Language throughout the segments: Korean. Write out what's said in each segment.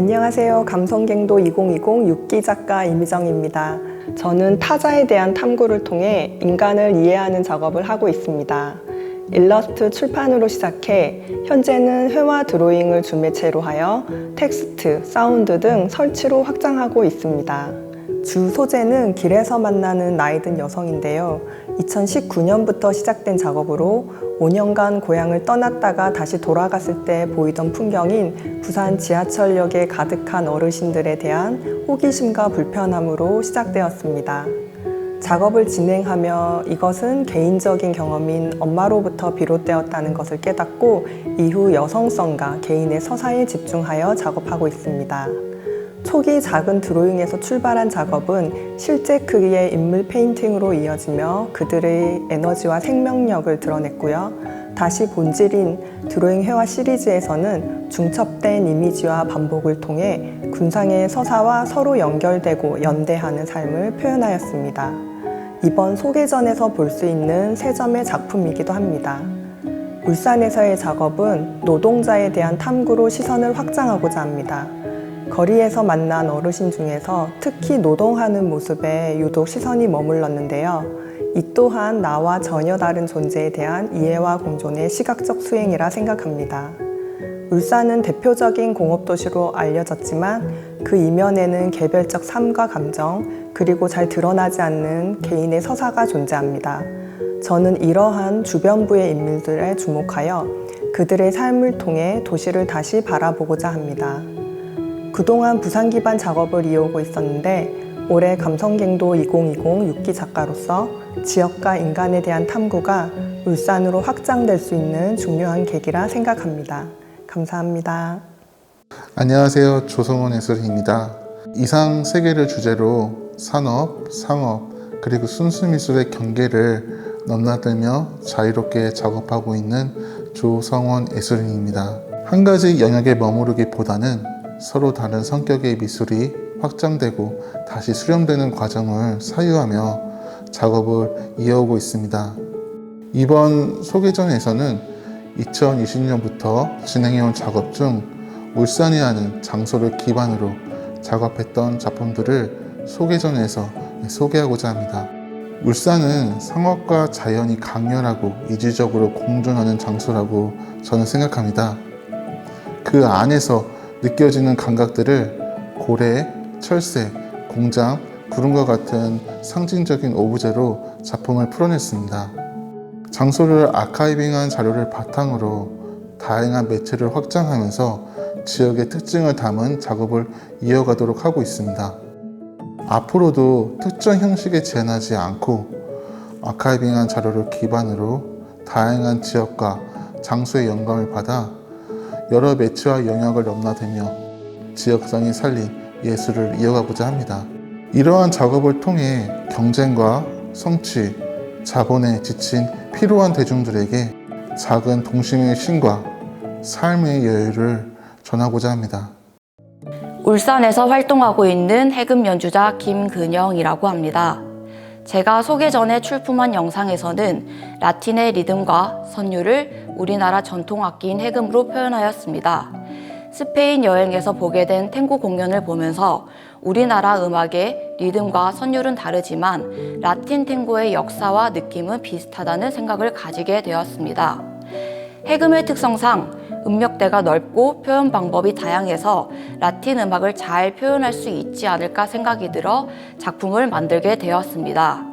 안녕하세요. 감성갱도 2020 6기 작가 이미정입니다. 저는 타자에 대한 탐구를 통해 인간을 이해하는 작업을 하고 있습니다. 일러스트 출판으로 시작해 현재는 회화 드로잉을 주매체로 하여 텍스트, 사운드 등 설치로 확장하고 있습니다. 주 소재는 길에서 만나는 나이든 여성인데요. 2019년부터 시작된 작업으로 5년간 고향을 떠났다가 다시 돌아갔을 때 보이던 풍경인 부산 지하철역에 가득한 어르신들에 대한 호기심과 불편함으로 시작되었습니다. 작업을 진행하며 이것은 개인적인 경험인 엄마로부터 비롯되었다는 것을 깨닫고 이후 여성성과 개인의 서사에 집중하여 작업하고 있습니다. 초기 작은 드로잉에서 출발한 작업은 실제 크기의 인물 페인팅으로 이어지며 그들의 에너지와 생명력을 드러냈고요. 다시 본질인 드로잉 회화 시리즈에서는 중첩된 이미지와 반복을 통해 군상의 서사와 서로 연결되고 연대하는 삶을 표현하였습니다. 이번 소개전에서 볼 수 있는 세 점의 작품이기도 합니다. 울산에서의 작업은 노동자에 대한 탐구로 시선을 확장하고자 합니다. 거리에서 만난 어르신 중에서 특히 노동하는 모습에 유독 시선이 머물렀는데요. 이 또한 나와 전혀 다른 존재에 대한 이해와 공존의 시각적 수행이라 생각합니다. 울산은 대표적인 공업도시로 알려졌지만 그 이면에는 개별적 삶과 감정, 그리고 잘 드러나지 않는 개인의 서사가 존재합니다. 저는 이러한 주변부의 인물들에 주목하여 그들의 삶을 통해 도시를 다시 바라보고자 합니다. 그동안 부산 기반 작업을 이어오고 있었는데 올해 감성갱도 2020 6기 작가로서 지역과 인간에 대한 탐구가 울산으로 확장될 수 있는 중요한 계기라 생각합니다. 감사합니다. 안녕하세요. 조성원 해설입니다. 이상 세 개를 주제로 산업, 상업, 그리고 순수미술의 경계를 넘나들며 자유롭게 작업하고 있는 조성원 예술인입니다. 한 가지 영역에 머무르기보다는 서로 다른 성격의 미술이 확장되고 다시 수렴되는 과정을 사유하며 작업을 이어오고 있습니다. 이번 소개전에서는 2020년부터 진행해온 작업 중 울산이라는 장소를 기반으로 작업했던 작품들을 소개전에서 소개하고자 합니다. 울산은 상업과 자연이 강렬하고 이질적으로 공존하는 장소라고 저는 생각합니다. 그 안에서 느껴지는 감각들을 고래, 철새, 공장, 구름과 같은 상징적인 오브제로 작품을 풀어냈습니다. 장소를 아카이빙한 자료를 바탕으로 다양한 매체를 확장하면서 지역의 특징을 담은 작업을 이어가도록 하고 있습니다. 앞으로도 특정 형식에 제한하지 않고 아카이빙한 자료를 기반으로 다양한 지역과 장소의 영감을 받아 여러 매체와 영역을 넘나들며 지역성이 살린 예술을 이어가고자 합니다. 이러한 작업을 통해 경쟁과 성취, 자본에 지친 피로한 대중들에게 작은 동심의 쉼과 삶의 여유를 전하고자 합니다. 울산에서 활동하고 있는 해금 연주자 김근영이라고 합니다. 제가 소개 전에 출품한 영상에서는 라틴의 리듬과 선율을 우리나라 전통악기인 해금으로 표현하였습니다. 스페인 여행에서 보게 된 탱고 공연을 보면서 우리나라 음악의 리듬과 선율은 다르지만 라틴 탱고의 역사와 느낌은 비슷하다는 생각을 가지게 되었습니다. 해금의 특성상 음역대가 넓고 표현 방법이 다양해서 라틴 음악을 잘 표현할 수 있지 않을까 생각이 들어 작품을 만들게 되었습니다.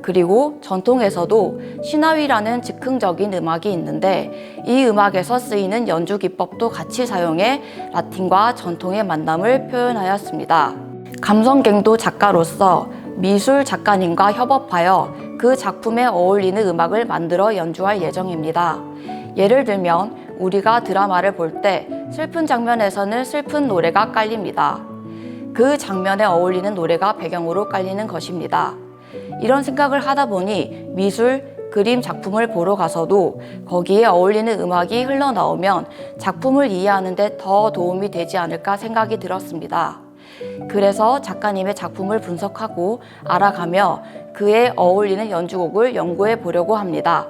그리고 전통에서도 시나위라는 즉흥적인 음악이 있는데 이 음악에서 쓰이는 연주 기법도 같이 사용해 라틴과 전통의 만남을 표현하였습니다. 감성갱도 작가로서 미술 작가님과 협업하여 그 작품에 어울리는 음악을 만들어 연주할 예정입니다. 예를 들면 우리가 드라마를 볼 때 슬픈 장면에서는 슬픈 노래가 깔립니다. 그 장면에 어울리는 노래가 배경으로 깔리는 것입니다. 이런 생각을 하다 보니 미술, 그림 작품을 보러 가서도 거기에 어울리는 음악이 흘러나오면 작품을 이해하는 데 더 도움이 되지 않을까 생각이 들었습니다. 그래서 작가님의 작품을 분석하고 알아가며 그에 어울리는 연주곡을 연구해 보려고 합니다.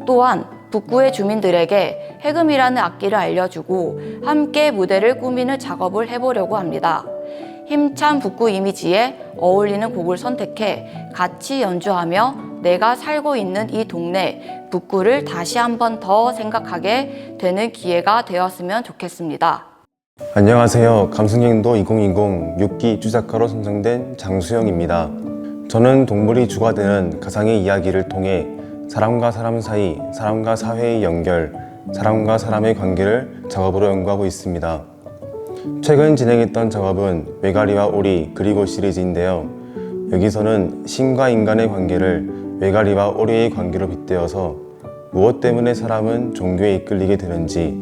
또한 북구의 주민들에게 해금이라는 악기를 알려주고 함께 무대를 꾸미는 작업을 해보려고 합니다. 힘찬 북구 이미지에 어울리는 곡을 선택해 같이 연주하며 내가 살고 있는 이 동네 북구를 다시 한 번 더 생각하게 되는 기회가 되었으면 좋겠습니다. 안녕하세요. 감성갱도 2020 6기 입주작가로 선정된 장수영입니다. 저는 동물이 주가 되는 가상의 이야기를 통해 사람과 사람 사이, 사람과 사회의 연결, 사람과 사람의 관계를 작업으로 연구하고 있습니다. 최근 진행했던 작업은 메가리와 오리 그리고 시리즈인데요. 여기서는 신과 인간의 관계를 메가리와 오리의 관계로 빗대어서 무엇 때문에 사람은 종교에 이끌리게 되는지,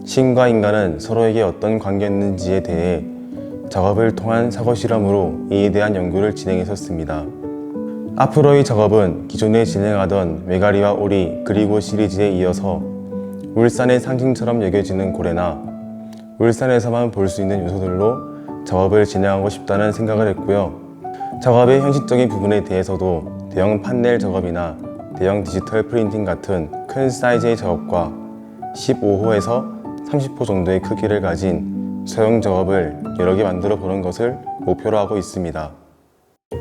신과 인간은 서로에게 어떤 관계였는지에 대해 작업을 통한 사고 실험으로 이에 대한 연구를 진행했었습니다. 앞으로의 작업은 기존에 진행하던 메가리와 오리 그리고 시리즈에 이어서 울산의 상징처럼 여겨지는 고래나 울산에서만 볼 수 있는 요소들로 작업을 진행하고 싶다는 생각을 했고요. 작업의 현실적인 부분에 대해서도 대형 판넬 작업이나 대형 디지털 프린팅 같은 큰 사이즈의 작업과 15호에서 30호 정도의 크기를 가진 소형 작업을 여러 개 만들어 보는 것을 목표로 하고 있습니다.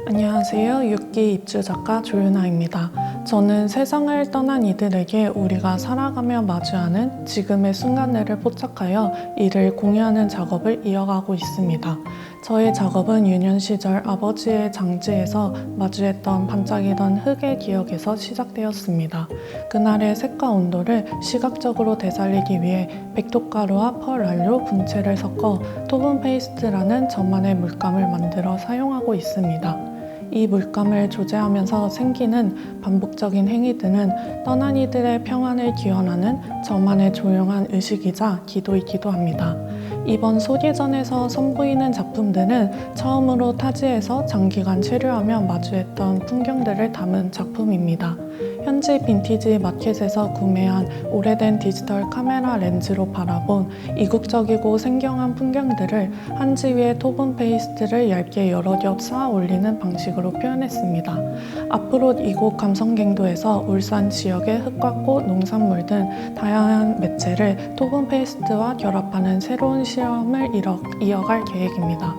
안녕하세요. 6기 입주 작가 조윤아입니다. 저는 세상을 떠난 이들에게 우리가 살아가며 마주하는 지금의 순간들을 포착하여 이를 공유하는 작업을 이어가고 있습니다. 저의 작업은 유년 시절 아버지의 장지에서 마주했던 반짝이던 흙의 기억에서 시작되었습니다. 그날의 색과 온도를 시각적으로 되살리기 위해 백토가루와 펄알료, 분체를 섞어 토분 페이스트라는 저만의 물감을 만들어 사용하고 있습니다. 이 물감을 조제하면서 생기는 반복적인 행위들은 떠난 이들의 평안을 기원하는 저만의 조용한 의식이자 기도이기도 합니다. 이번 소개전에서 선보이는 작품들은 처음으로 타지에서 장기간 체류하며 마주했던 풍경들을 담은 작품입니다. 현지 빈티지 마켓에서 구매한 오래된 디지털 카메라 렌즈로 바라본 이국적이고 생경한 풍경들을 한지 위에 토분 페이스트를 얇게 여러 겹 쌓아 올리는 방식으로 표현했습니다. 앞으로 이곳 감성갱도에서 울산 지역의 흙과 꽃, 농산물 등 다양한 매체를 토분 페이스트와 결합하는 새로운 실험을 이어갈 계획입니다.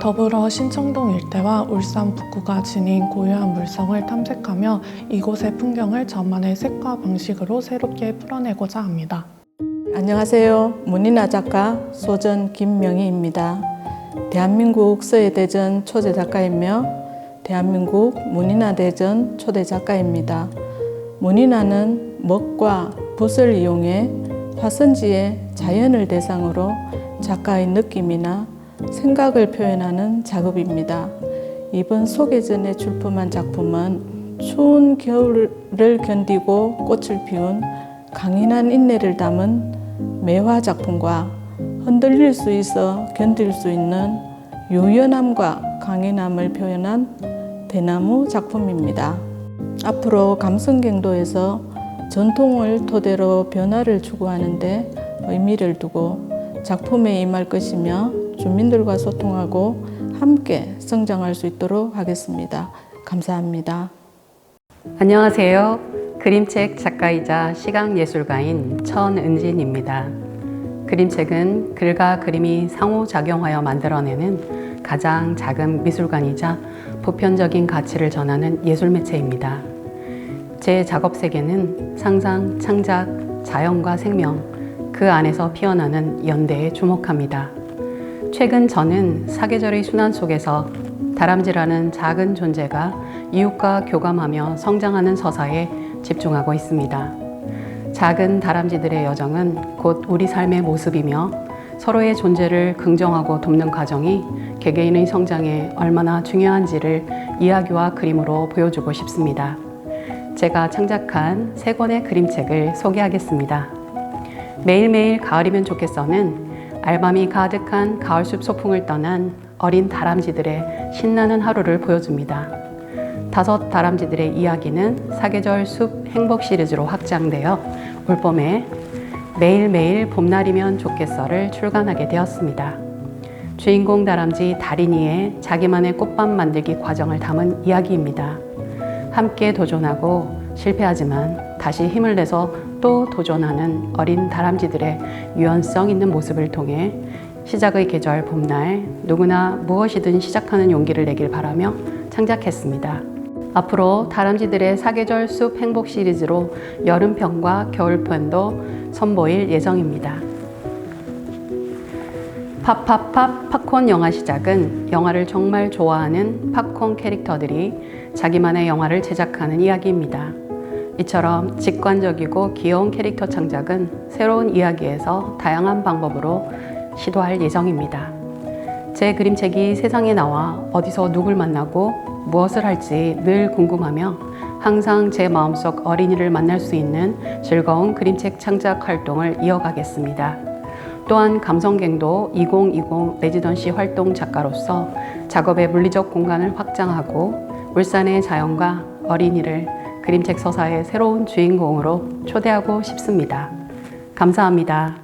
더불어 신청동 일대와 울산 북구가 지닌 고유한 물성을 탐색하며 이곳의 풍경을 저만의 색과 방식으로 새롭게 풀어내고자 합니다. 안녕하세요. 문인화 작가 소전 김명희입니다. 대한민국 서예대전 초대 작가이며 대한민국 문인화대전 초대 작가입니다. 문인화는 먹과 붓을 이용해 화선지의 자연을 대상으로 작가의 느낌이나 생각을 표현하는 작업입니다. 이번 소개전에 출품한 작품은 추운 겨울을 견디고 꽃을 피운 강인한 인내를 담은 매화 작품과 흔들릴 수 있어 견딜 수 있는 유연함과 강인함을 표현한 대나무 작품입니다. 앞으로 감성갱도에서 전통을 토대로 변화를 추구하는 데 의미를 두고 작품에 임할 것이며 주민들과 소통하고 함께 성장할 수 있도록 하겠습니다. 감사합니다. 안녕하세요. 그림책 작가이자 시각예술가인 천은진입니다. 그림책은 글과 그림이 상호작용하여 만들어내는 가장 작은 미술관이자 보편적인 가치를 전하는 예술 매체입니다. 제 작업 세계는 상상, 창작, 자연과 생명, 그 안에서 피어나는 연대에 주목합니다. 최근 저는 사계절의 순환 속에서 다람쥐라는 작은 존재가 이웃과 교감하며 성장하는 서사에 집중하고 있습니다. 작은 다람쥐들의 여정은 곧 우리 삶의 모습이며 서로의 존재를 긍정하고 돕는 과정이 개개인의 성장에 얼마나 중요한지를 이야기와 그림으로 보여주고 싶습니다. 제가 창작한 3권의 그림책을 소개하겠습니다. 매일매일 가을이면 좋겠어는 알밤이 가득한 가을숲 소풍을 떠난 어린 다람쥐들의 신나는 하루를 보여줍니다. 5 다람쥐들의 이야기는 사계절 숲 행복 시리즈로 확장되어 올봄에 매일매일 봄날이면 좋겠어를 출간하게 되었습니다. 주인공 다람쥐 다린이의 자기만의 꽃밤 만들기 과정을 담은 이야기입니다. 함께 도전하고 실패하지만 다시 힘을 내서 또 도전하는 어린 다람쥐들의 유연성 있는 모습을 통해 시작의 계절 봄날 누구나 무엇이든 시작하는 용기를 내길 바라며 창작했습니다. 앞으로 다람쥐들의 사계절 숲 행복 시리즈로 여름편과 겨울편도 선보일 예정입니다. 팝팝팝 팝콘 영화 시작은 영화를 정말 좋아하는 팝콘 캐릭터들이 자기만의 영화를 제작하는 이야기입니다. 이처럼 직관적이고 귀여운 캐릭터 창작은 새로운 이야기에서 다양한 방법으로 시도할 예정입니다. 제 그림책이 세상에 나와 어디서 누굴 만나고 무엇을 할지 늘 궁금하며 항상 제 마음속 어린이를 만날 수 있는 즐거운 그림책 창작 활동을 이어가겠습니다. 또한 감성갱도 2020 레지던시 활동 작가로서 작업의 물리적 공간을 확장하고 울산의 자연과 어린이를 그림책 서사의 새로운 주인공으로 초대하고 싶습니다. 감사합니다.